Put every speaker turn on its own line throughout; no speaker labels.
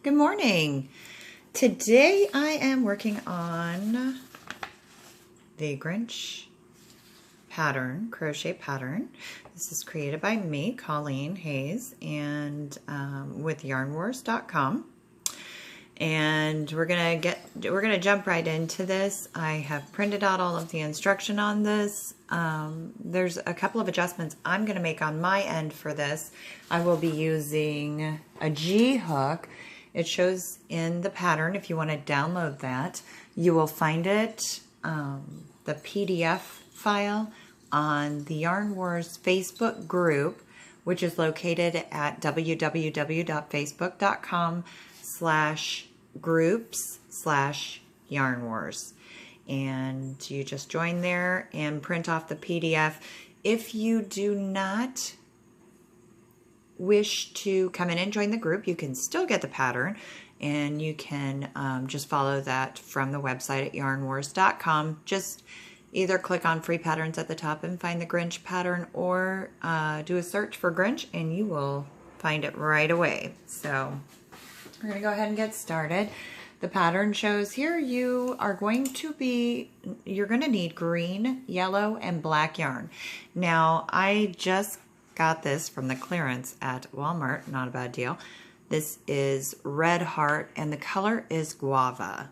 Good morning. Today I am working on the Grinch pattern, crochet pattern. This is created by me, Colleen Hayes, and with yarnwars.com. And we're gonna jump right into this. I have printed out all of the instruction on this. There's a couple of adjustments I'm gonna make on my end for this. I will be using a G hook. It shows in the pattern if you want to download that. You will find it, the PDF file, on the Yarn Wars Facebook group, which is located at www.facebook.com/groups/yarnwars. And you just join there and print off the PDF. If you do not wish to come in and join the group, you can still get the pattern, and you can just follow that from the website at yarnwars.com. Just either click on free patterns at the top and find the Grinch pattern, or do a search for Grinch and you will find it right away. So we're going to go ahead and get started. The pattern shows here you're going to need green, yellow, and black yarn. Now I just got this from the clearance at Walmart, not a bad deal. This is Red Heart and the color is Guava.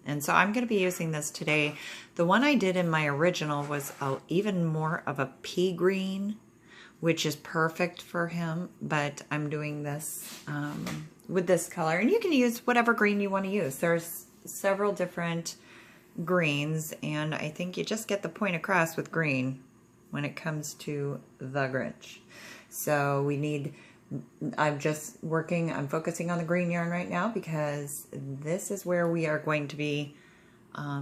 And so I'm going to be using this today. The one I did in my original was even more of a pea green, which is perfect for him, but I'm doing this with this color. And you can use whatever green you want to use. There's several different greens, and I think you just get the point across with green when it comes to the Grinch. So I'm focusing on the green yarn right now because this is where we are going to be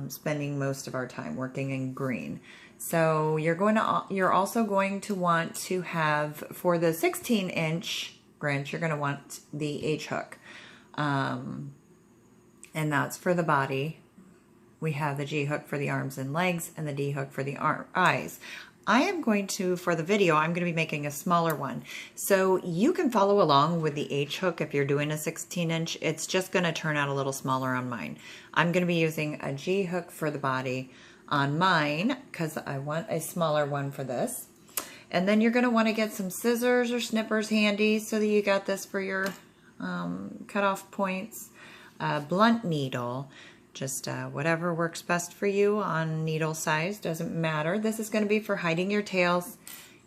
spending most of our time, working in green. So you're also going to want to have, for the 16-inch Grinch, you're going to want the H hook. And that's for the body. We have the G hook for the arms and legs and the D hook for the eyes. I am going to, for the video, I'm going to be making a smaller one. So you can follow along with the H hook if you're doing a 16-inch. It's just going to turn out a little smaller on mine. I'm going to be using a G hook for the body on mine because I want a smaller one for this. And then you're going to want to get some scissors or snippers handy so that you got this for your cutoff points. Blunt needle. Just whatever works best for you on needle size, doesn't matter. This is going to be for hiding your tails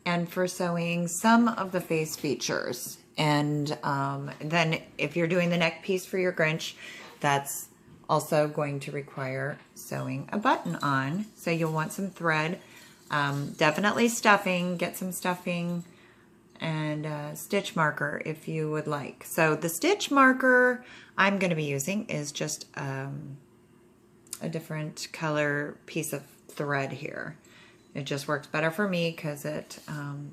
and for sewing some of the face features. And then if you're doing the neck piece for your Grinch, that's also going to require sewing a button on. So you'll want some thread, definitely stuffing, get some stuffing, and stitch marker if you would like. So the stitch marker I'm going to be using is just a different color piece of thread here. It just works better for me because it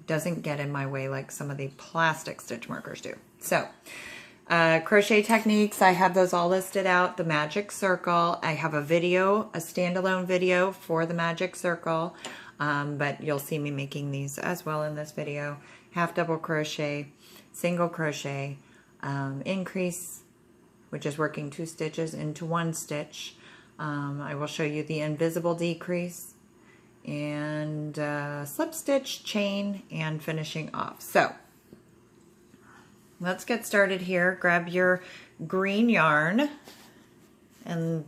doesn't get in my way like some of the plastic stitch markers do. So crochet techniques, I have those all listed out. The magic circle, I have a standalone video for the magic circle, but you'll see me making these as well in this video. Half double crochet, single crochet, increase, which is working 2 stitches into 1 stitch. I will show you the invisible decrease, and slip stitch, chain, and finishing off. So let's get started here. Grab your green yarn, and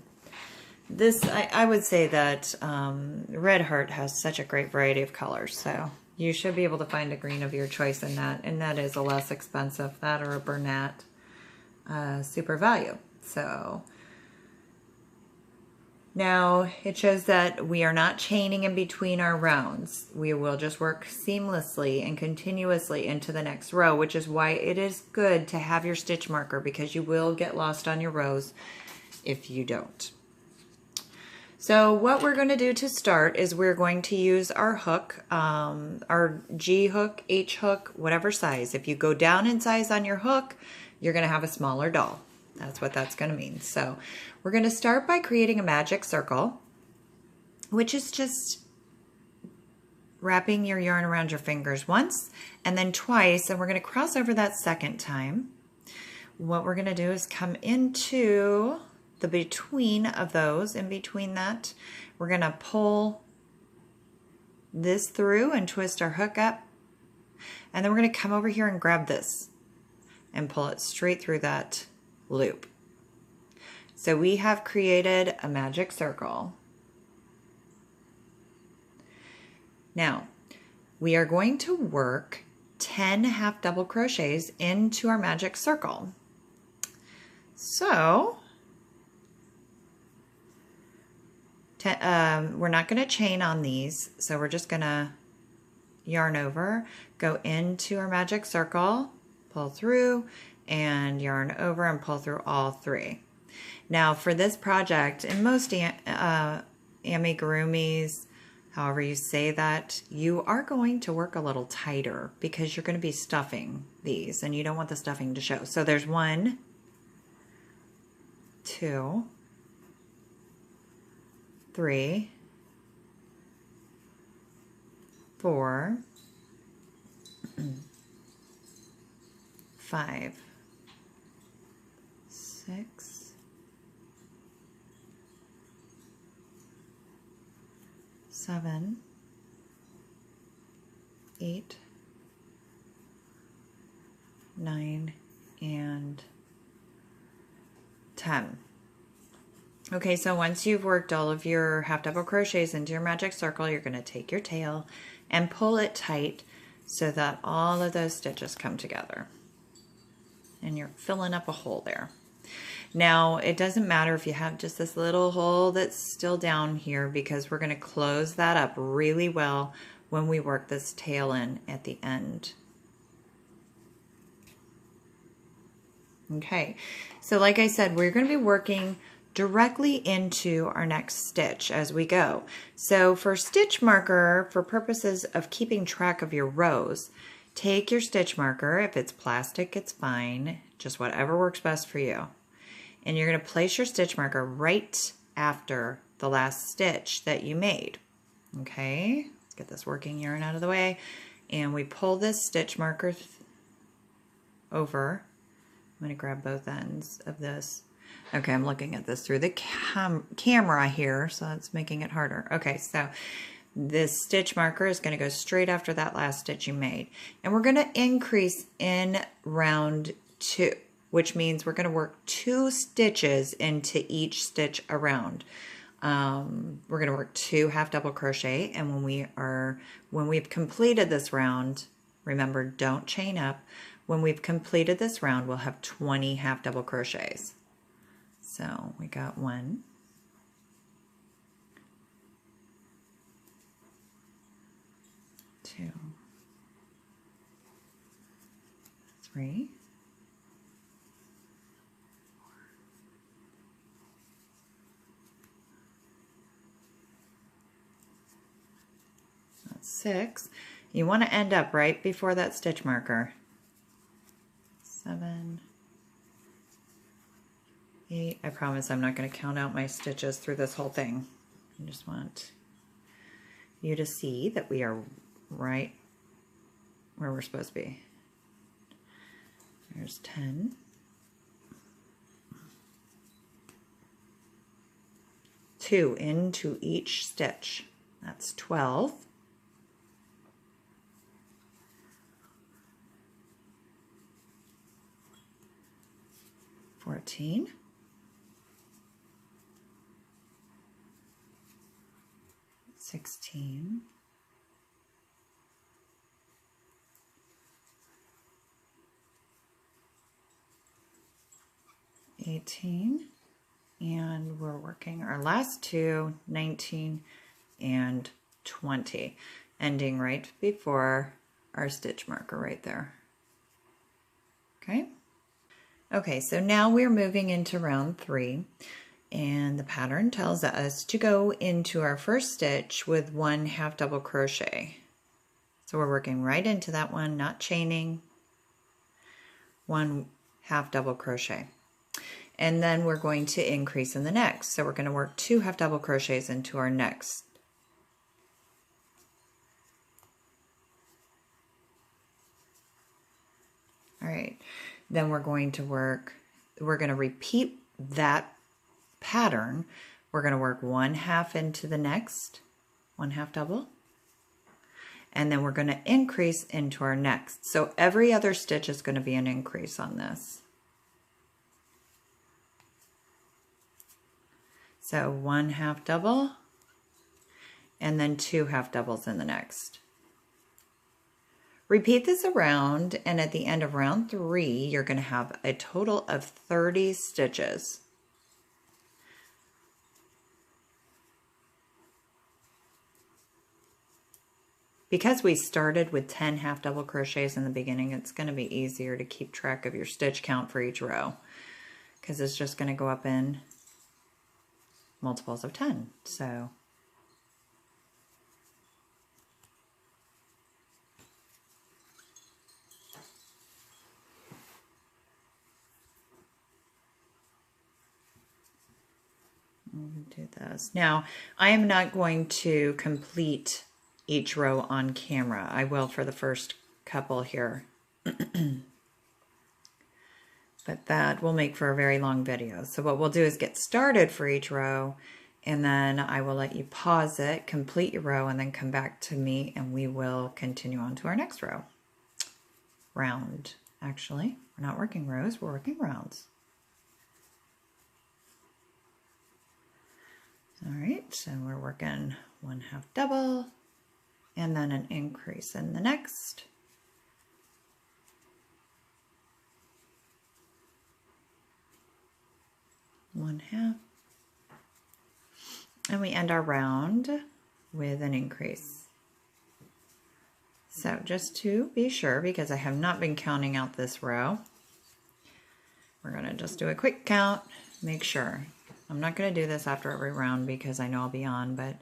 this, I would say that Red Heart has such a great variety of colors, so you should be able to find a green of your choice in that, and that is a less expensive, that or a Bernat Super Value. So now it shows that we are not chaining in between our rounds. We will just work seamlessly and continuously into the next row, which is why it is good to have your stitch marker, because you will get lost on your rows if you don't. So what we're going to do to start is we're going to use our hook, our G hook, H hook, whatever size. If you go down in size on your hook, you're going to have a smaller doll. That's what that's going to mean. So we're going to start by creating a magic circle, which is just wrapping your yarn around your fingers once and then twice, and we're going to cross over that second time. what we're going to do is come into the between of those. In between that, we're going to pull this through and twist our hook up. And then we're going to come over here and grab this and pull it straight through that loop. So we have created a magic circle. Now, we are going to work 10 half double crochets into our magic circle. So, we're not going to chain on these, so we're just going to yarn over, go into our magic circle, pull through, and yarn over and pull through all 3. Now for this project, in most amigurumis, however you say that, you are going to work a little tighter because you're going to be stuffing these and you don't want the stuffing to show. So there's 1, 2, 3, 4, 5, 6, 7, 8, 9, and 10. Okay, so once you've worked all of your half double crochets into your magic circle, you're going to take your tail and pull it tight so that all of those stitches come together. And you're filling up a hole there. Now, it doesn't matter if you have just this little hole that's still down here because we're going to close that up really well when we work this tail in at the end. Okay, so like I said, we're going to be working directly into our next stitch as we go. So for stitch marker, for purposes of keeping track of your rows, take your stitch marker. If it's plastic, it's fine. Just whatever works best for you. And you're going to place your stitch marker right after the last stitch that you made. Okay, let's get this working yarn out of the way. And we pull this stitch marker over. I'm going to grab both ends of this. Okay, I'm looking at this through the camera here, so that's making it harder. Okay, so this stitch marker is going to go straight after that last stitch you made. And we're going to increase in round 2. Which means we're going to work 2 stitches into each stitch around. We're going to work 2 half double crochet, and when we've completed this round, remember, don't chain up. When we've completed this round, we'll have 20 half double crochets. So we got 1, 2, 3, 6. You want to end up right before that stitch marker. 7, 8. I promise I'm not going to count out my stitches through this whole thing. I just want you to see that we are right where we're supposed to be. There's 10. 2 into each stitch. That's 12. 14, 16, 18, and we're working our last 2, 19 and 20, ending right before our stitch marker right there. Okay? Okay, so now we're moving into round 3, and the pattern tells us to go into our first stitch with 1 half double crochet. So we're working right into that one, not chaining, 1 half double crochet. And then we're going to increase in the next. So we're going to work 2 half double crochets into our next. All right. Then we're going to repeat that pattern. We're going to work 1/2 into the next, 1/2 double, and then we're going to increase into our next. So every other stitch is going to be an increase on this. So 1/2 double, and then 2 half doubles in the next. Repeat this around, and at the end of round 3, you're going to have a total of 30 stitches. Because we started with 10 half double crochets in the beginning, it's going to be easier to keep track of your stitch count for each row, because it's just going to go up in multiples of 10. So we'll do this. Now, I am not going to complete each row on camera. I will for the first couple here. But that will make for a very long video. So what we'll do is get started for each row, and then I will let you pause it, complete your row, and then come back to me, and we will continue on to our next row. Round. Actually, we're not working rows, we're working rounds. All right, so we're working 1/2 double, and then an increase in the next. One half, and we end our round with an increase. So just to be sure, because I have not been counting out this row, we're going to just do a quick count, make sure. I'm not going to do this after every round because I know I'll be on, but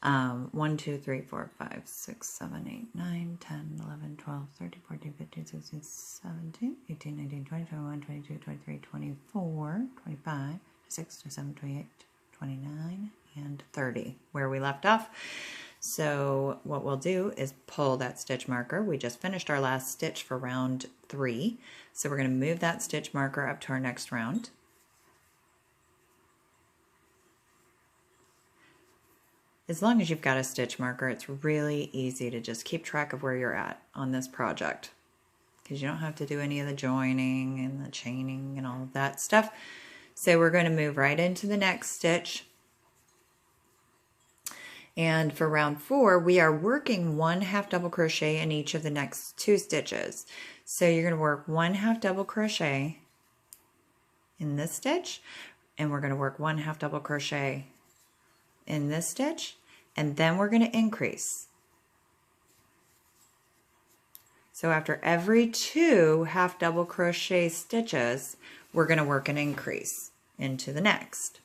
1, 2, 3, 4, 5, 6, 7, 8, 9, 10, 11, 12, 13, 14, 15, 16, 17, 18, 19, 20, 21, 22, 23, 24, 25, 26, 27, 28, 29, and 30, where we left off. So what we'll do is pull that stitch marker. We just finished our last stitch for round 3. So we're going to move that stitch marker up to our next round. As long as you've got a stitch marker, it's really easy to just keep track of where you're at on this project, because you don't have to do any of the joining and the chaining and all of that stuff. So we're going to move right into the next stitch. And for round 4, we are working 1/2 double crochet in each of the next 2 stitches. So you're going to work 1/2 double crochet in this stitch, and we're going to work 1/2 double crochet in this stitch, and then we're going to increase. So after every 2 half double crochet stitches, we're going to work an increase into the next.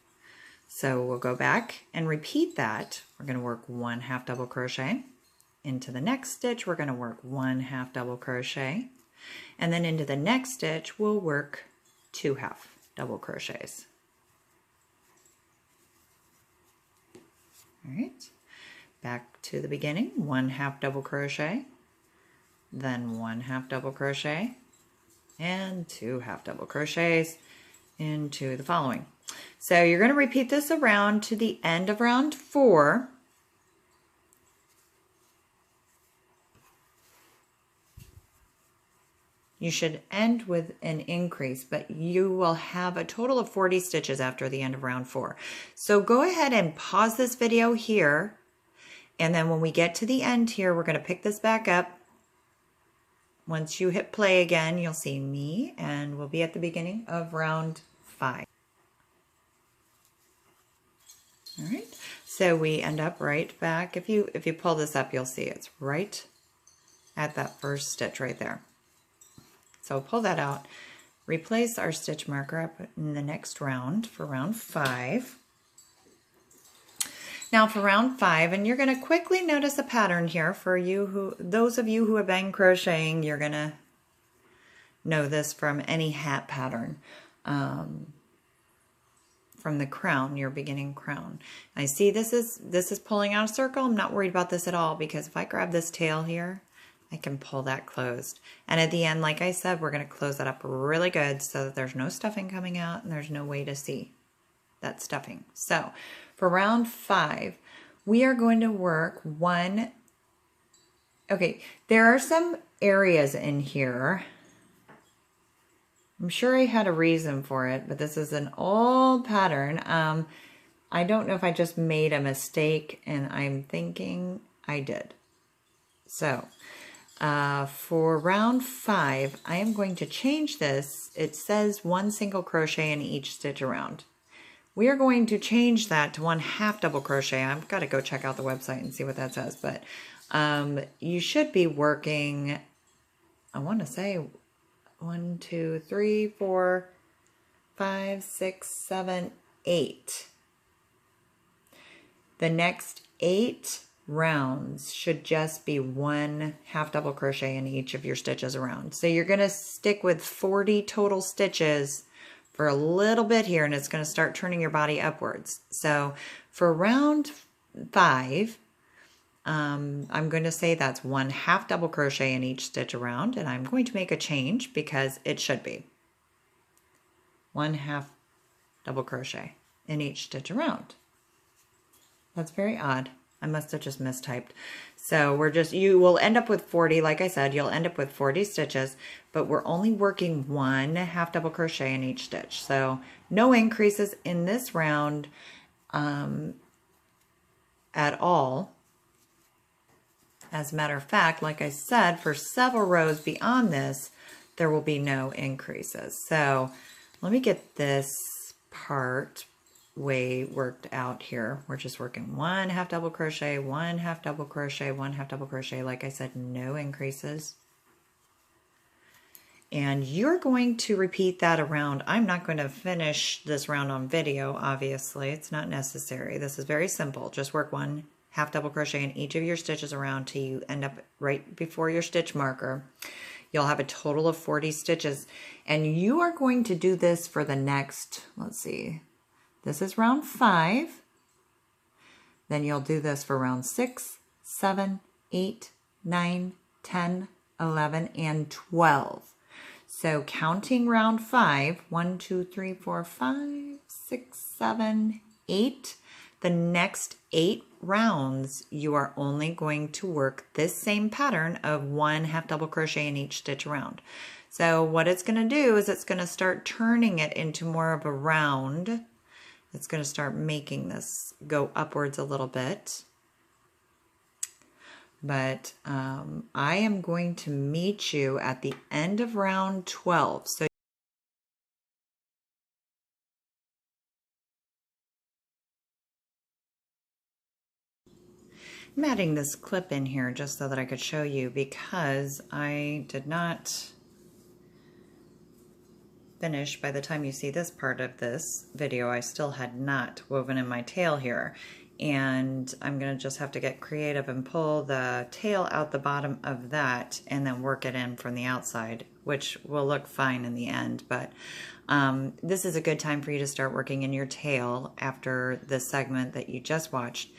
So we'll go back and repeat that. We're going to work 1/2 double crochet. Into the next stitch, we're going to work 1/2 double crochet. And then into the next stitch, we'll work 2 half double crochets. All right, back to the beginning, 1/2 double crochet, then 1/2 double crochet, and 2 half double crochets into the following. So you're going to repeat this around to the end of round 4. You should end with an increase, but you will have a total of 40 stitches after the end of round 4. So go ahead and pause this video here, and then when we get to the end here, we're going to pick this back up. Once you hit play again, you'll see me, and we'll be at the beginning of round 5. All right, so we end up right back. If you pull this up, you'll see it's right at that first stitch right there. So pull that out, replace our stitch marker up in the next round for round 5. Now for round 5, and you're going to quickly notice a pattern here for those of you who have been crocheting, you're going to know this from any hat pattern. From the crown, your beginning crown. I see this is pulling out a circle. I'm not worried about this at all, because if I grab this tail here, I can pull that closed. And at the end, like I said, we're going to close that up really good so that there's no stuffing coming out and there's no way to see that stuffing. So for round 5, we are going to work one. Okay, there are some areas in here. I'm sure I had a reason for it, but this is an old pattern. I don't know if I just made a mistake, and I'm thinking I did. So for round 5, I am going to change this. It says 1 single crochet in each stitch around. We are going to change that to 1 half double crochet. I've got to go check out the website and see what that says, but you should be working, I want to say 1, 2, 3, 4, 5, 6, 7, 8. The next 8 rounds should just be 1 half double crochet in each of your stitches around. So you're going to stick with 40 total stitches for a little bit here, and it's going to start turning your body upwards. So for round 5, I'm going to say that's 1 half double crochet in each stitch around, and I'm going to make a change because it should be 1 half double crochet in each stitch around. That's very odd. I must have just mistyped. So you will end up with 40, like I said, you'll end up with 40 stitches, but we're only working 1 half double crochet in each stitch. So no increases in this round at all. As a matter of fact, like I said, for several rows beyond this, there will be no increases. So let me get this part way worked out here. We're just working 1 half double crochet, 1 half double crochet, 1 half double crochet. Like I said, no increases. And you're going to repeat that around. I'm not going to finish this round on video, obviously. It's not necessary. This is very simple. Just work 1 half double crochet in each of your stitches around till you end up right before your stitch marker. You'll have a total of 40 stitches. And you are going to do this for the next, let's see, this is round 5. Then you'll do this for round 6, 7, 8, 9, 10, 11, and 12. So counting round 5, 1, 2, 3, 4, 5, 6, 7, 8. The next 8 rounds, you are only going to work this same pattern of 1 half double crochet in each stitch around. So what it's going to do is it's going to start turning it into more of a round. It's going to start making this go upwards a little bit. But I am going to meet you at the end of round 12. So I'm adding this clip in here just so that I could show you, because I did not finish by the time you see this part of this video. I still had not woven in my tail here, and I'm gonna just have to get creative and pull the tail out the bottom of that and then work it in from the outside, which will look fine in the end. But this is a good time for you to start working in your tail after the segment that you just watched,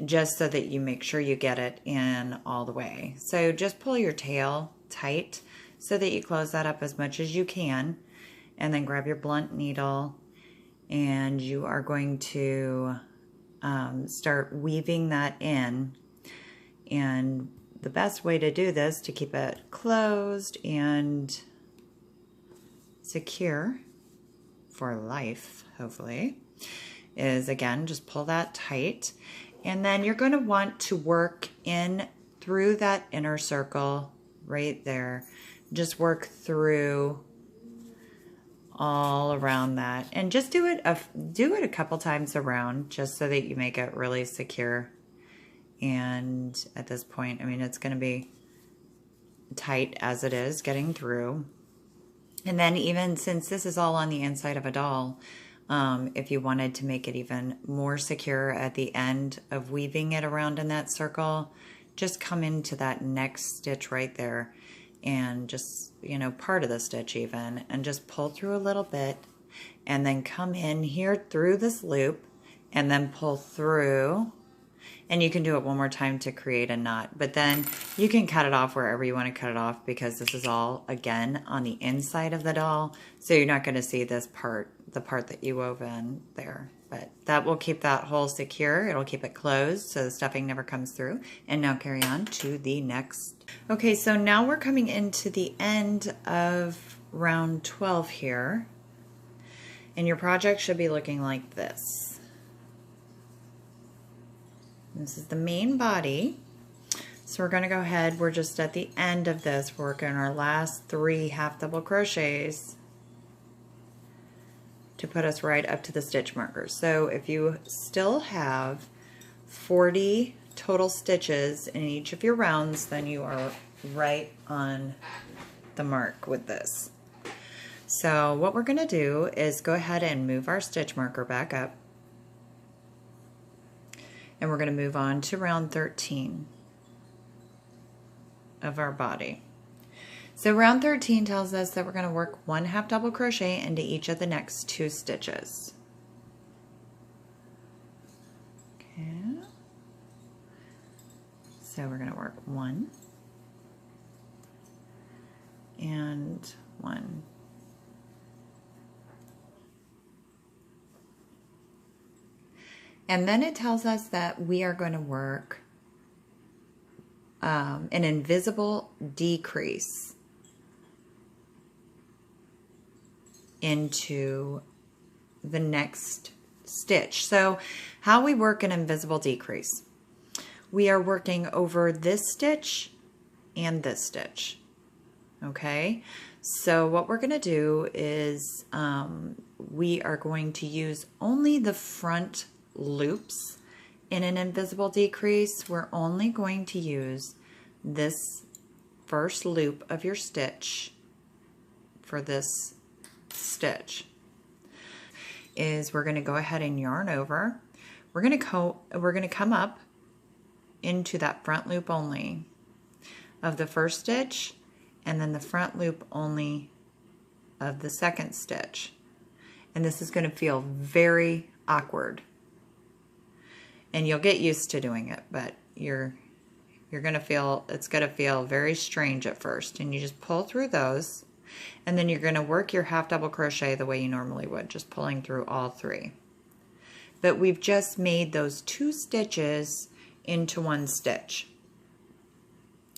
just so that you make sure you get it in all the way. So just pull your tail tight so that you close that up as much as you can, and then grab your blunt needle, and you are going to start weaving that in. And the best way to do this, to keep it closed and secure for life, hopefully, is again, just pull that tight. And then you're going to want to work in through that inner circle right there. Just work through all around that, and just do it a couple times around, just so that you make it really secure. And at this point, I mean, it's going to be tight as it is getting through. And then, even since this is all on the inside of a doll, if you wanted to make it even more secure at the end of weaving it around in that circle, just come into that next stitch right there, and just, you know, part of the stitch even, and just pull through a little bit, and then come in here through this loop, and then pull through, And you can do it one more time to create a knot, but then you can cut it off wherever you want to cut it off, because this is all, again, on the inside of the doll. So you're not going to see this part, the part that you wove in there. But that will keep that hole secure. It'll keep it closed so the stuffing never comes through. And now carry on to the next. Okay, so now we're coming into the end of round 12 here. And your project should be looking like this. This is the main body. So we're going to go ahead, we're just at the end of this, we're working our last 3 half double crochets to put us right up to the stitch marker. So if you still have 40 total stitches in each of your rounds, then you are right on the mark with this. So what we're going to do is go ahead and move our stitch marker back up. And we're going to move on to round 13 of our body. So round 13 tells us that we're going to work 1 half double crochet into each of the next 2 stitches. Okay. So we're going to work 1 and 1. And then it tells us that we are going to work an invisible decrease into the next stitch. So how we work an invisible decrease. We are working over this stitch and this stitch. Okay, so what we're going to do is we are going to use only the front loops in an invisible decrease. We're only going to use this first loop of your stitch for this stitch. Is we're going to go ahead and yarn over. We're going to come up into that front loop only of the first stitch, and then the front loop only of the second stitch. And this is going to feel very awkward. And you'll get used to doing it, but you're going to feel, it's going to feel very strange at first. And you just pull through those, and then you're going to work your half double crochet the way you normally would, just pulling through all 3. But we've just made those 2 stitches into 1 stitch.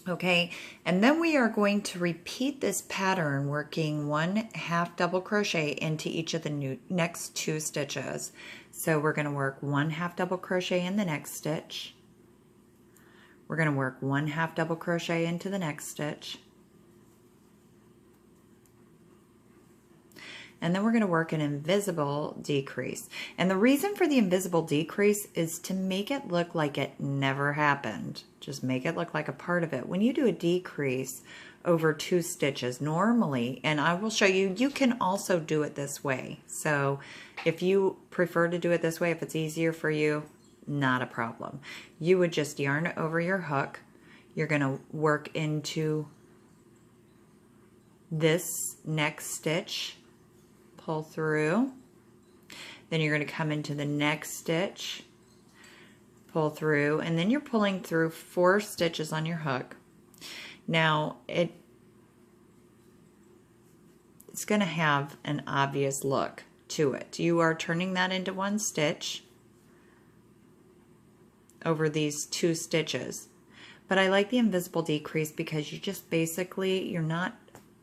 Okay, and then we are going to repeat this pattern, working 1 half double crochet into each of the next 2 stitches. So we're going to work 1 half double crochet in the next stitch. We're going to work 1 half double crochet into the next stitch. And then we're going to work an invisible decrease. And the reason for the invisible decrease is to make it look like it never happened. Just make it look like a part of it. When you do a decrease over 2 stitches normally, and I will show you, you can also do it this way. So if you prefer to do it this way, if it's easier for you, not a problem. You would just yarn over your hook. You're going to work into this next stitch, pull through, then you're going to come into the next stitch, pull through, and then you're pulling through 4 stitches on your hook. Now it's going to have an obvious look to it. You are turning that into 1 stitch over these 2 stitches. But I like the invisible decrease because you just basically, you're not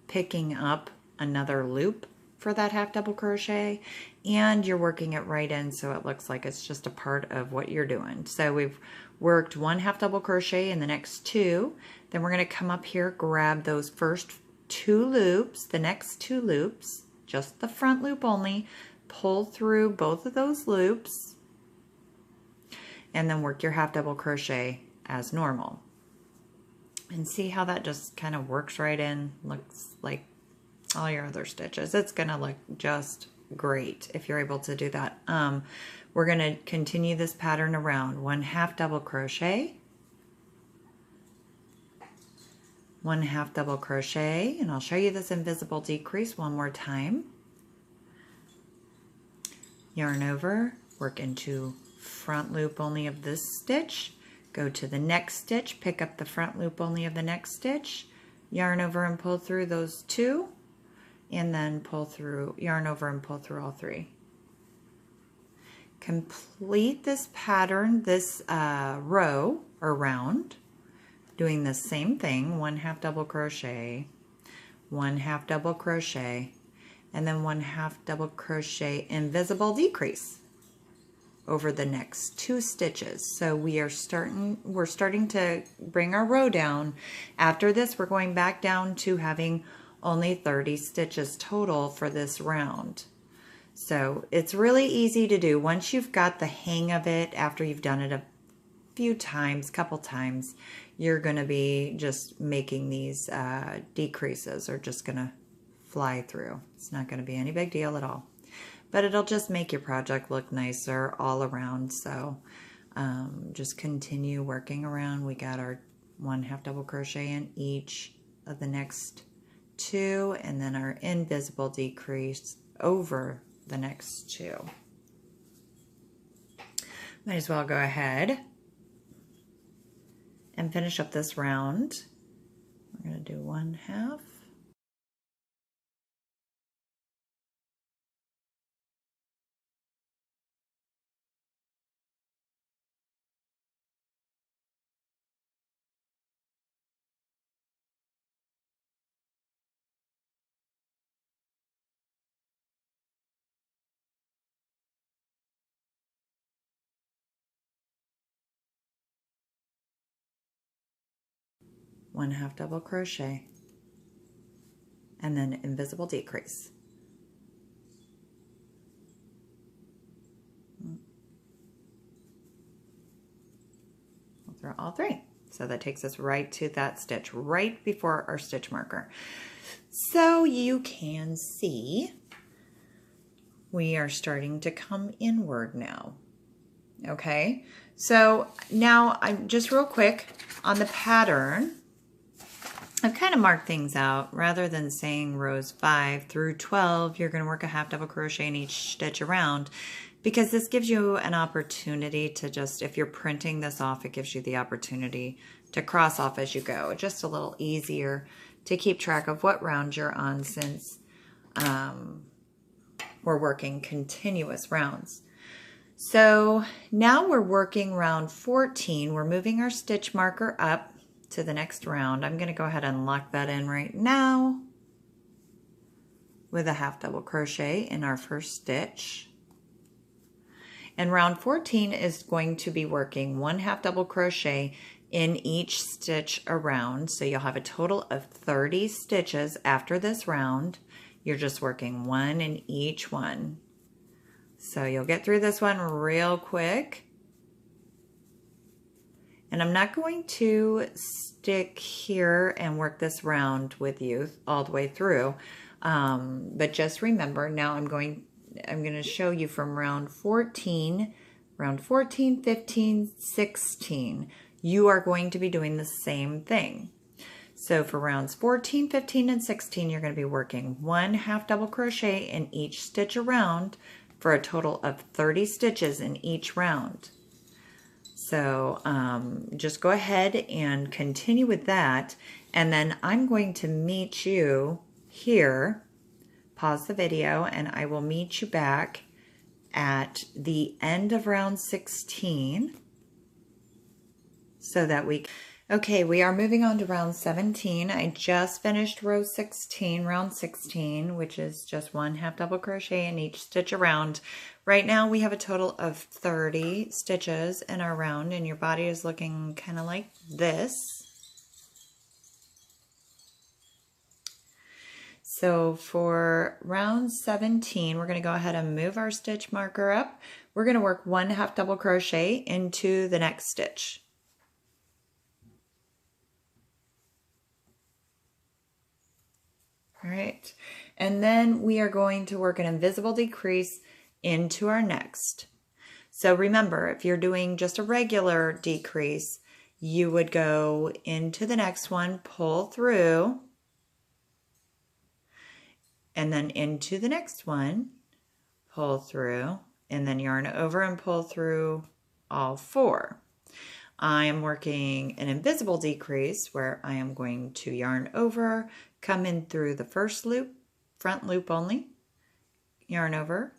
picking up another loop for that half double crochet, and you're working it right in so it looks like it's just a part of what you're doing. So we've worked 1 half double crochet in the next 2, then we're going to come up here, grab those first 2 loops, the next 2 loops, just the front loop only, pull through both of those loops, and then work your half double crochet as normal. And see how that just kind of works right in, looks like all your other stitches. It's going to look just great if you're able to do that. We're going to continue this pattern around 1 half double crochet, 1 half double crochet, and I'll show you this invisible decrease one more time. Yarn over, work into front loop only of this stitch, go to the next stitch, pick up the front loop only of the next stitch, yarn over and pull through those two, and then pull through, yarn over and pull through all three. Complete this pattern, this row or round, doing the same thing, 1/2 double crochet, 1/2 double crochet, and then 1/2 double crochet invisible decrease over the next 2 stitches. So we're starting to bring our row down. After this, we're going back down to having only 30 stitches total for this round. So it's really easy to do. Once you've got the hang of it, after you've done it a few times, couple times, you're going to be just making these decreases are just going to fly through. It's not going to be any big deal at all. But it'll just make your project look nicer all around. So just continue working around. We got our 1/2 double crochet in each of the next 2, and then our invisible decrease over the next 2. Might as well go ahead and finish up this round. We're going to do 1/2. One-half double crochet, and then invisible decrease. We'll throw all 3. So that takes us right to that stitch, right before our stitch marker. So you can see we are starting to come inward now. Okay, so now I'm just real quick on the pattern. I've kind of marked things out. Rather than saying rows 5 through 12, you're going to work a 1/2 double crochet in each stitch around, because this gives you an opportunity to just, if you're printing this off, it gives you the opportunity to cross off as you go. Just a little easier to keep track of what round you're on, since we're working continuous rounds. So now we're working round 14. We're moving our stitch marker up to the next round. I'm going to go ahead and lock that in right now with a 1/2 double crochet in our first stitch. And round 14 is going to be working 1/2 double crochet in each stitch around. So you'll have a total of 30 stitches after this round. You're just working 1 in each one. So you'll get through this one real quick. And I'm not going to stick here and work this round with you all the way through. But just remember, now I'm going to show you from round 14, 15, 16. You are going to be doing the same thing. So for rounds 14, 15, and 16, you're going to be working 1/2 double crochet in each stitch around for a total of 30 stitches in each round. So just go ahead and continue with that. And then I'm going to meet you here. Pause the video, and I will meet you back at the end of round 16 so that okay, we are moving on to round 17. I just finished round 16, which is just 1/2 double crochet in each stitch around. Right now we have a total of 30 stitches in our round, and your body is looking kind of like this. So for round 17, we're going to go ahead and move our stitch marker up. We're going to work 1/2 double crochet into the next stitch. All right, and then we are going to work an invisible decrease into our next. So remember, if you're doing just a regular decrease, you would go into the next one, pull through, and then into the next one, pull through, and then yarn over and pull through all 4. I am working an invisible decrease where I am going to yarn over, come in through the first loop, front loop only, yarn over,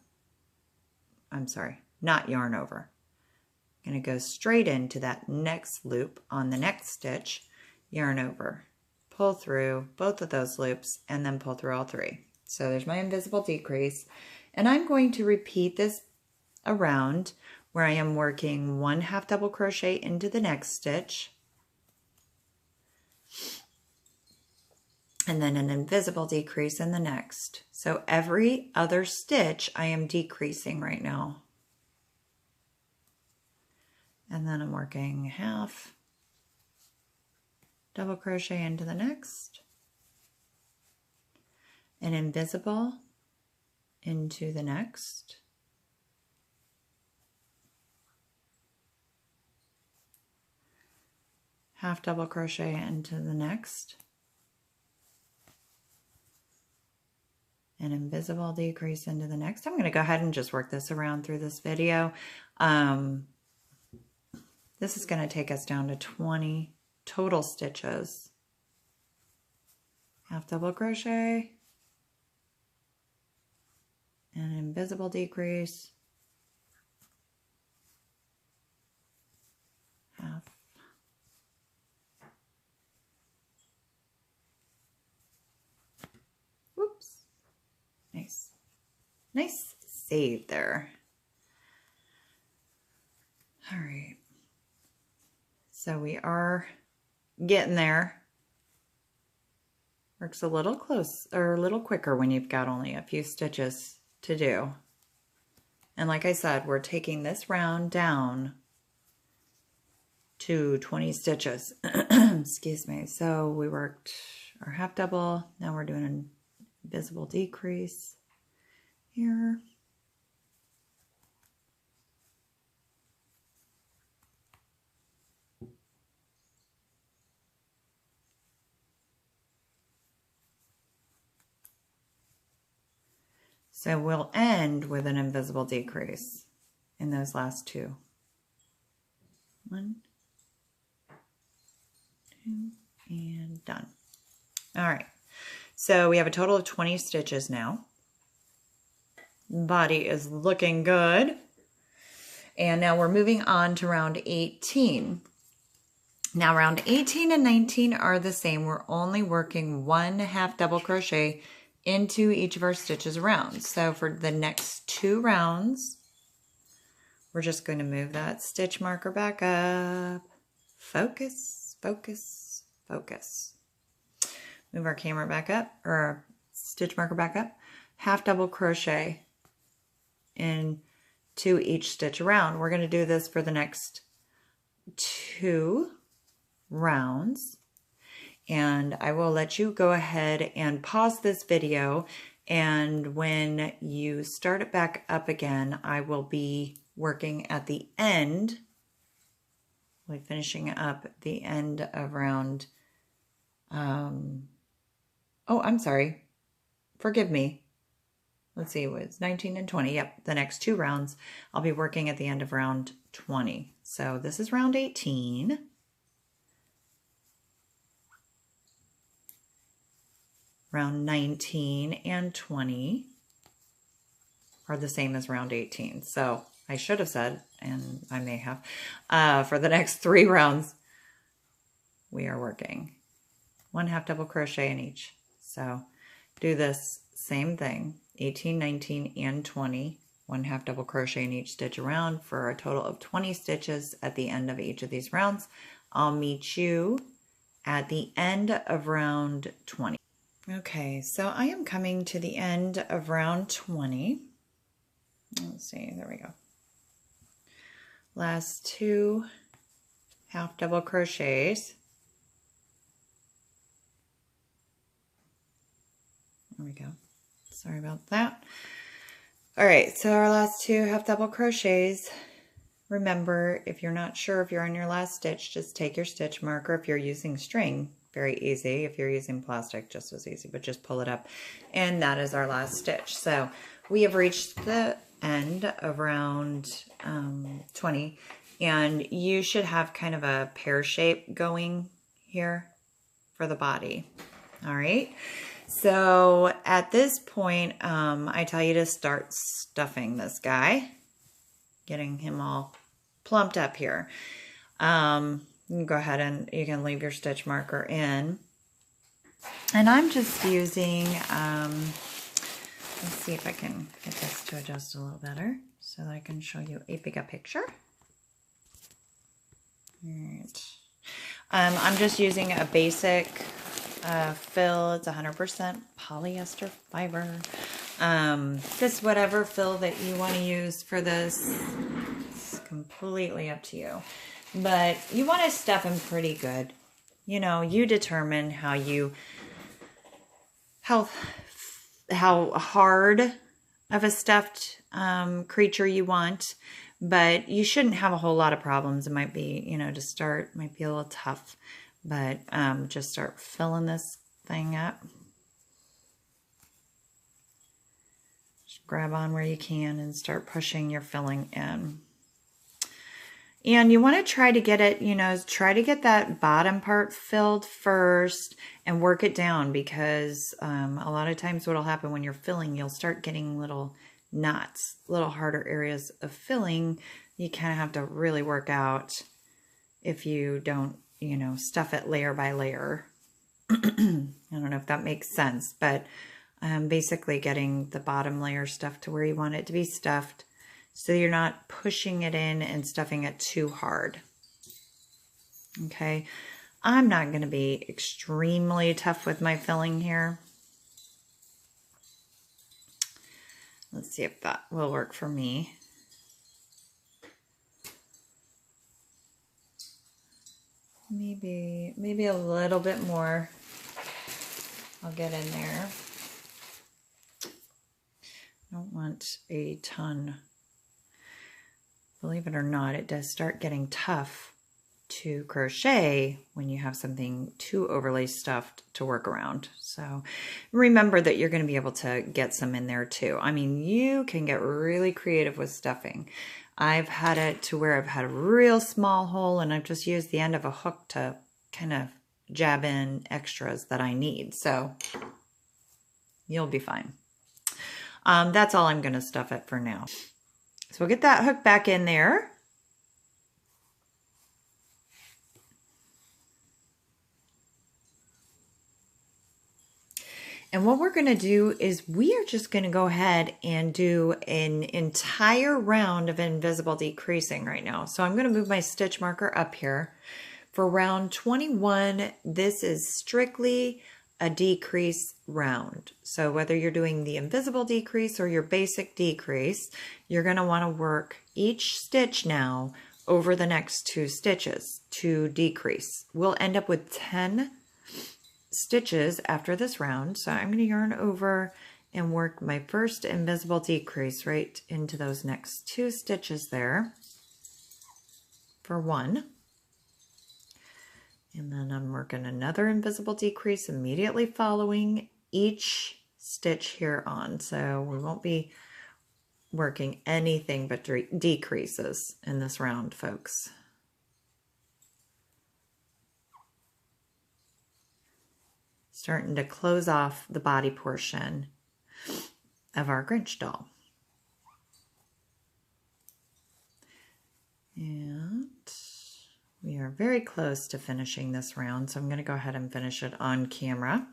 I'm sorry, not yarn over. I'm going to go straight into that next loop on the next stitch, yarn over, pull through both of those loops, and then pull through all 3. So there's my invisible decrease, and I'm going to repeat this around where I am working 1 half double crochet into the next stitch, and then an invisible decrease in the next. So every other stitch I am decreasing right now. And then I'm working half double crochet into the next, an invisible into the next, half double crochet into the next, an invisible decrease into the next. I'm going to go ahead and just work this around through this video. This is going to take us down to 20 total stitches. Half double crochet, an invisible decrease, half, whoops, nice save there. All right. So we are getting there. Works a little close or a little quicker when you've got only a few stitches to do. And like I said, we're taking this round down to 20 stitches. Excuse me. So we worked our half double. Now we're doing an invisible decrease here. So we'll end with an invisible decrease in those last 2. 1, 2, and done. All right. So we have a total of 20 stitches now. Body is looking good. And now we're moving on to round 18. Now round 18 and 19 are the same. We're only working 1 half double crochet into each of our stitches around. So for the next 2 rounds, we're just going to move that stitch marker back up. Focus, focus, focus. Move our camera back up, or our stitch marker back up. Half double crochet into each stitch around. We're going to do this for the next 2 rounds. And I will let you go ahead and pause this video, and when you start it back up again, I will be working at the end, finishing up the end of round, oh, I'm sorry, forgive me. Let's see, it was 19 and 20. Yep, the next 2 rounds, I'll be working at the end of round 20. So this is round 18. Round 19 and 20 are the same as round 18. So I should have said, and I may have, for the next 3 rounds, we are working 1 half double crochet in each. So do this same thing, 18, 19, and 20, 1 half double crochet in each stitch around for a total of 20 stitches at the end of each of these rounds. I'll meet you at the end of round 20. Okay, so I am coming to the end of round 20. Let's see, there we go. Last 2 half double crochets. There we go. Sorry about that. All right, so our last 2 half double crochets. Remember, if you're not sure if you're on your last stitch, just take your stitch marker. If you're using string, very easy. If you're using plastic, just as easy, but just pull it up. And that is our last stitch. So we have reached the end around 20, and you should have kind of a pear shape going here for the body. All right. So at this point, I tell you to start stuffing this guy, getting him all plumped up here. You can go ahead and you can leave your stitch marker in. And I'm just using, let's see if I can get this to adjust a little better so that I can show you a bigger picture. All right. I'm just using a basic fill. It's 100% polyester fiber. Just whatever fill that you want to use for this. It's completely up to you. But you want to stuff them pretty good. You know, you determine how hard of a stuffed creature you want, but you shouldn't have a whole lot of problems. It might be, you know, to start, might be a little tough, but just start filling this thing up. Just grab on where you can and start pushing your filling in. And you want to try to get it, you know, try to get that bottom part filled first and work it down, because a lot of times what will happen when you're filling, you'll start getting little knots, little harder areas of filling. You kind of have to really work out if you don't, you know, stuff it layer by layer. I don't know if that makes sense, but basically getting the bottom layer stuffed to where you want it to be stuffed, so you're not pushing it in and stuffing it too hard. Okay, I'm not going to be extremely tough with my filling here. Let's see if that will work for me. Maybe a little bit more. I'll get in there. I don't want a ton. Believe it or not, it does start getting tough to crochet when you have something too overly stuffed to work around. So remember that you're going to be able to get some in there too. I mean, you can get really creative with stuffing. I've had it to where I've had a real small hole and I've just used the end of a hook to kind of jab in extras that I need. So you'll be fine. That's all I'm going to stuff it for now. So we'll get that hook back in there. And what we're going to do is we are just going to go ahead and do an entire round of invisible decreasing right now. So I'm going to move my stitch marker up here. For round 21, this is strictly a decrease round. So whether you're doing the invisible decrease or your basic decrease, you're going to want to work each stitch now over the next 2 stitches to decrease. We'll end up with 10 stitches after this round. So I'm going to yarn over and work my first invisible decrease right into those next 2 stitches there for 1. And then I'm working another invisible decrease immediately following each stitch here on. So we won't be working anything but decreases in this round, folks. Starting to close off the body portion of our Grinch doll. And we are very close to finishing this round, so I'm going to go ahead and finish it on camera.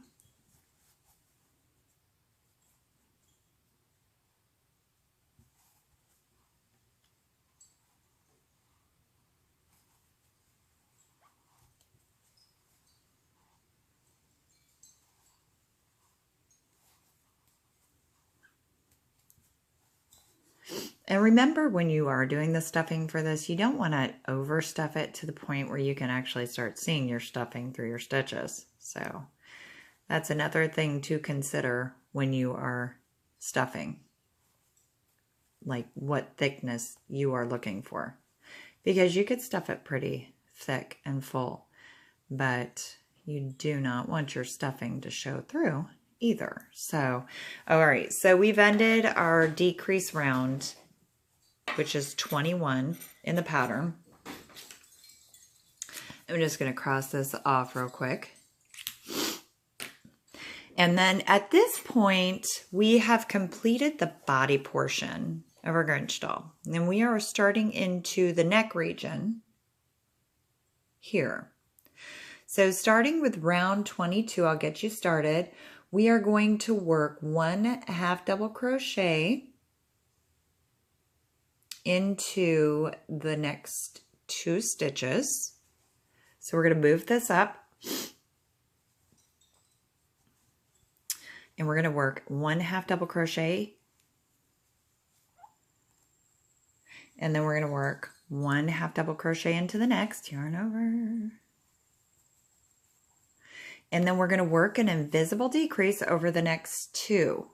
And remember, when you are doing the stuffing for this, you don't want to overstuff it to the point where you can actually start seeing your stuffing through your stitches. So that's another thing to consider when you are stuffing, like what thickness you are looking for. Because you could stuff it pretty thick and full, but you do not want your stuffing to show through. either. So, all right, so we've ended our decrease round, which is 21 in the pattern. I'm just going to cross this off real quick. And then at this point, we have completed the body portion of our Grinch doll. And we are starting into the neck region here. So starting with round 22, I'll get you started. We are going to work 1 half double crochet into the next 2 stitches. So we're going to move this up. And we're going to work 1 half double crochet. And then we're going to work 1 half double crochet into the next, yarn over. And then we're going to work an invisible decrease over the next 2.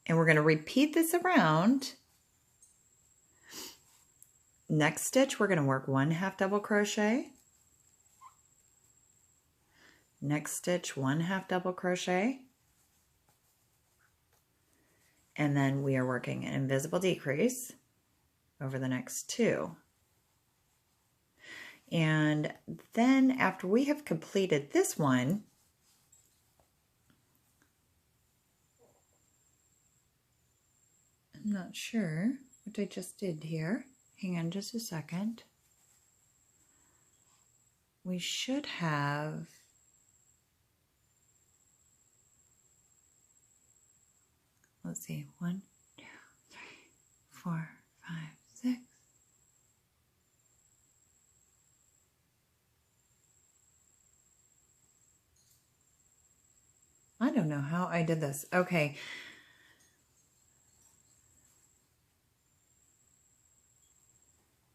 And we're going to repeat this around. Next stitch, we're going to work 1 half double crochet. Next stitch, 1 half double crochet. And then we are working an invisible decrease over the next 2. And then after we have completed this one, I'm not sure what I just did here. Hang on just a second. We should have let's see, 1, 2, 3, 4, 5, 6. I don't know how I did this. Okay.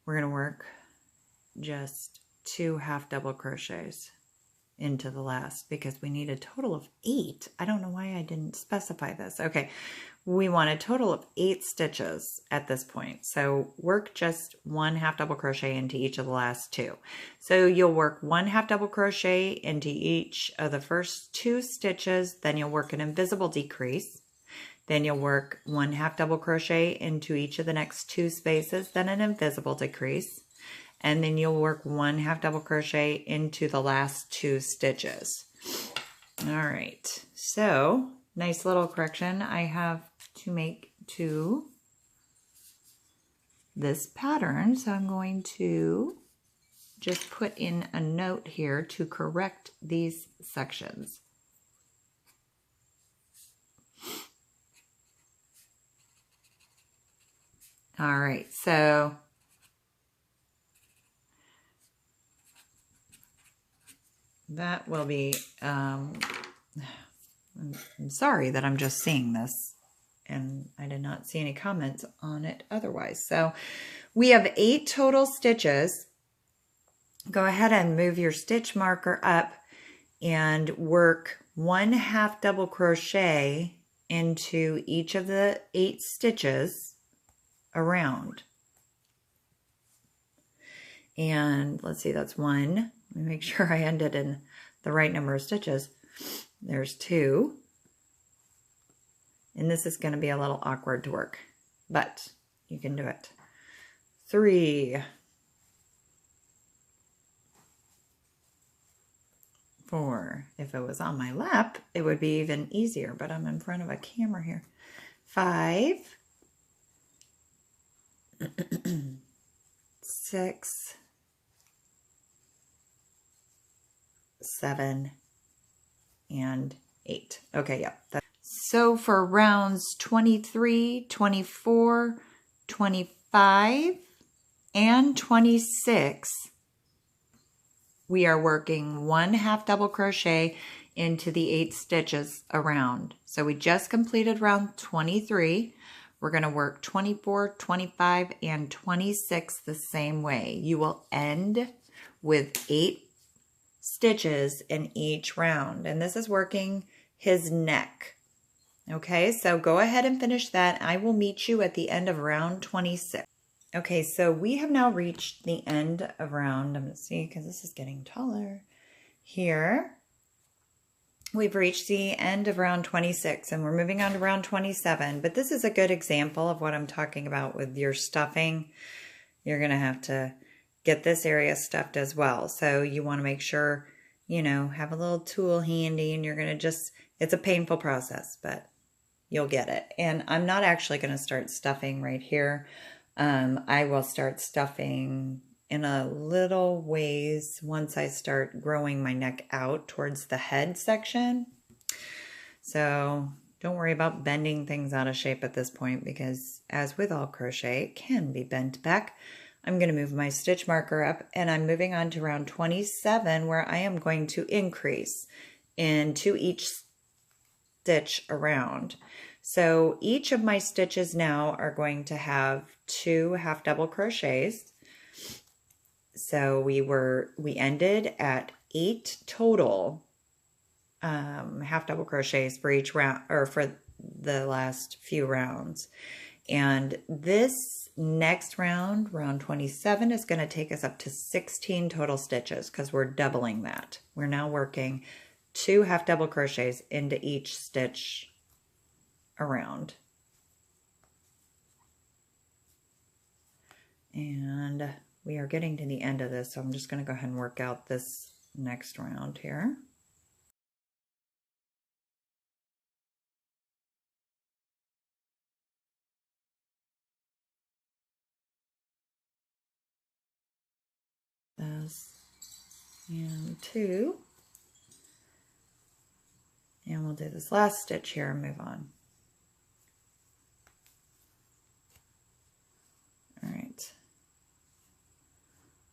We're going to work just 2 half double crochets into the last because we need a total of 8. I don't know why I didn't specify this. Okay, we want a total of 8 stitches at this point. So work just 1 half double crochet into each of the last 2. So you'll work 1 half double crochet into each of the first 2 stitches, then you'll work an invisible decrease. Then you'll work 1 half double crochet into each of the next 2 spaces, then an invisible decrease. And then you'll work 1 half double crochet into the last 2 stitches. All right, so nice little correction I have to make to this pattern. So I'm going to just put in a note here to correct these sections. All right, so that will be, I'm sorry that I'm just seeing this and I did not see any comments on it otherwise. So we have 8 total stitches. Go ahead and move your stitch marker up and work 1 half double crochet into each of the 8 stitches around. And let's see, that's 1. Let me make sure I ended in the right number of stitches. There's 2. And this is going to be a little awkward to work, but you can do it. 3, 4. If it was on my lap, it would be even easier, but I'm in front of a camera here. 5, 6, 7, and 8. Okay, yep. So for rounds 23, 24, 25, and 26, we are working 1 half double crochet into the 8 stitches around. So we just completed round 23. We're going to work 24, 25, and 26 the same way. You will end with 8 stitches in each round. And this is working his neck. Okay, so go ahead and finish that. I will meet you at the end of round 26. Okay, so we have now reached the end of round, I'm going to see because this is getting taller here. We've reached the end of round 26 and we're moving on to round 27, but this is a good example of what I'm talking about with your stuffing. You're going to have to get this area stuffed as well. So you want to make sure, you know, have a little tool handy, and you're going to just, it's a painful process, but you'll get it. And I'm not actually going to start stuffing right here. I will start stuffing in a little ways once I start growing my neck out towards the head section. So don't worry about bending things out of shape at this point, because as with all crochet, it can be bent back. I'm going to move my stitch marker up, and I'm moving on to round 27, where I am going to increase into each stitch around. So each of my stitches now are going to have 2 half double crochets. So we ended at 8 total half double crochets for each round, or for the last few rounds. And this next round, round 27, is going to take us up to 16 total stitches because we're doubling that. We're now working 2 half double crochets into each stitch around. And we are getting to the end of this, so I'm just going to go ahead and work out this next round here. This and 2. And we'll do this last stitch here and move on. All right.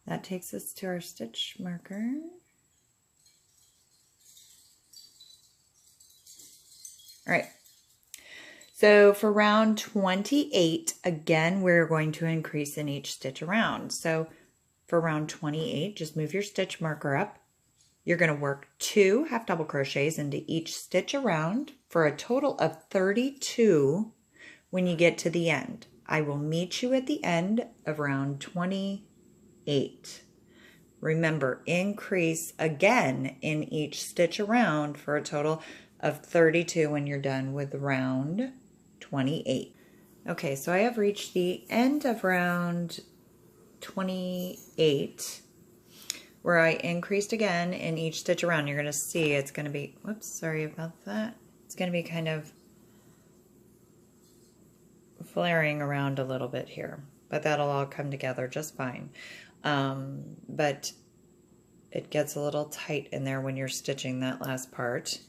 That takes us to our stitch marker. All right. So for round 28, again, we're going to increase in each stitch around. So for round 28, just move your stitch marker up. You're going to work 2 half double crochets into each stitch around for a total of 32 when you get to the end. I will meet you at the end of round 28. Remember, increase again in each stitch around for a total of 32 when you're done with round 28. Okay, so I have reached the end of round 28, where I increased again in each stitch around. You're going to see it's going to be, whoops, sorry about that. It's going to be kind of flaring around a little bit here, but that'll all come together just fine. But it gets a little tight in there when you're stitching that last part.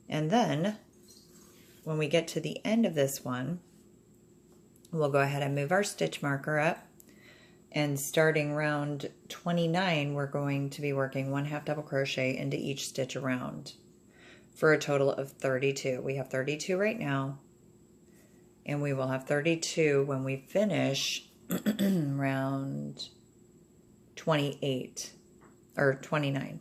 And then when we get to the end of this one, we'll go ahead and move our stitch marker up. And starting round 29, we're going to be working 1 half double crochet into each stitch around for a total of 32. We have 32 right now, and we will have 32 when we finish round 28 or 29.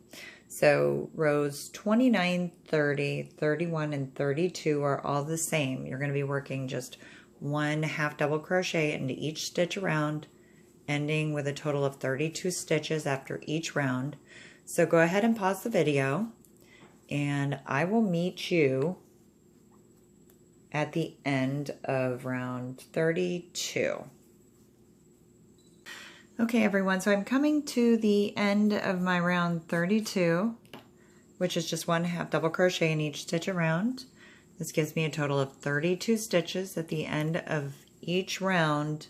So rows 29, 30, 31, and 32 are all the same. You're going to be working just 1 half double crochet into each stitch around, ending with a total of 32 stitches after each round. So go ahead and pause the video, and I will meet you at the end of round 32. Okay, everyone, so I'm coming to the end of my round 32, which is just 1 half double crochet in each stitch around. This gives me a total of 32 stitches at the end of each round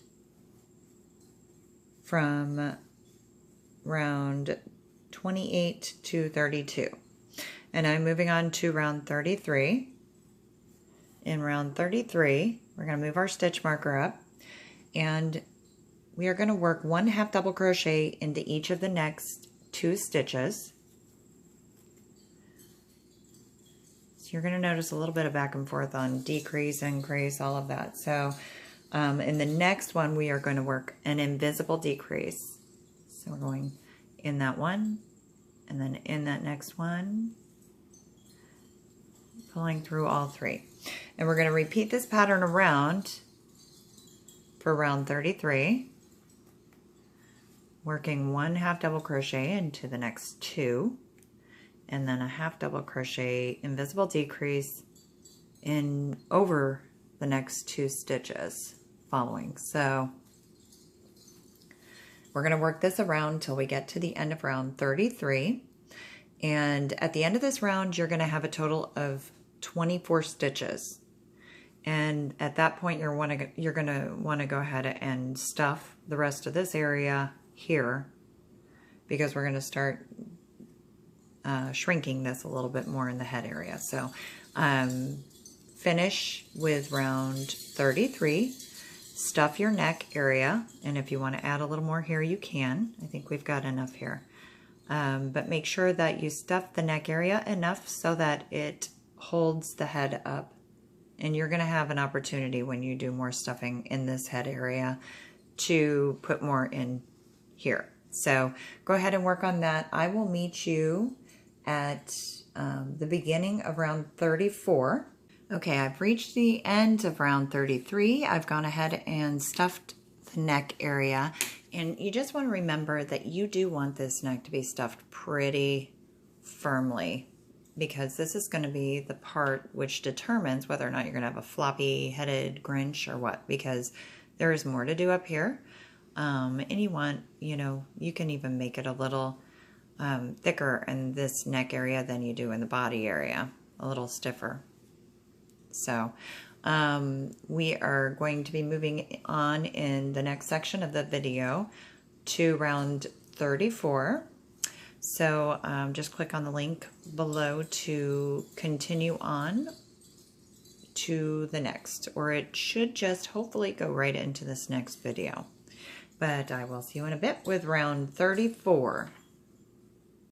from round 28 to 32. And I'm moving on to round 33. In round 33, we're going to move our stitch marker up, and we are going to work 1 half double crochet into each of the next 2 stitches. So you're going to notice a little bit of back and forth on decrease, increase, all of that. So in the next one, we are going to work an invisible decrease. So we're going in that one, and then in that next one, pulling through all 3. And we're going to repeat this pattern around for round 33, working 1 half double crochet into the next 2, and then a half double crochet invisible decrease in over the next 2 stitches following. So we're going to work this around till we get to the end of round 33. And at the end of this round, you're going to have a total of 24 stitches. And at that point, you're going to want to go ahead and stuff the rest of this area here, because we're going to start shrinking this a little bit more in the head area. So finish with round 33. Stuff your neck area, and if you want to add a little more here, you can. I think we've got enough here. But make sure that you stuff the neck area enough so that it holds the head up. And you're going to have an opportunity when you do more stuffing in this head area to put more in here. So go ahead and work on that. I will meet you at the beginning of round 34. Okay, I've reached the end of round 33. I've gone ahead and stuffed the neck area. And you just want to remember that you do want this neck to be stuffed pretty firmly, because this is going to be the part which determines whether or not you're going to have a floppy-headed Grinch or what, because there is more to do up here. And you want, you can even make it a little thicker in this neck area than you do in the body area, a little stiffer. So we are going to be moving on in the next section of the video to round 34. So just click on the link below to continue on to the next, or it should just hopefully go right into this next video. But I will see you in a bit with round 34.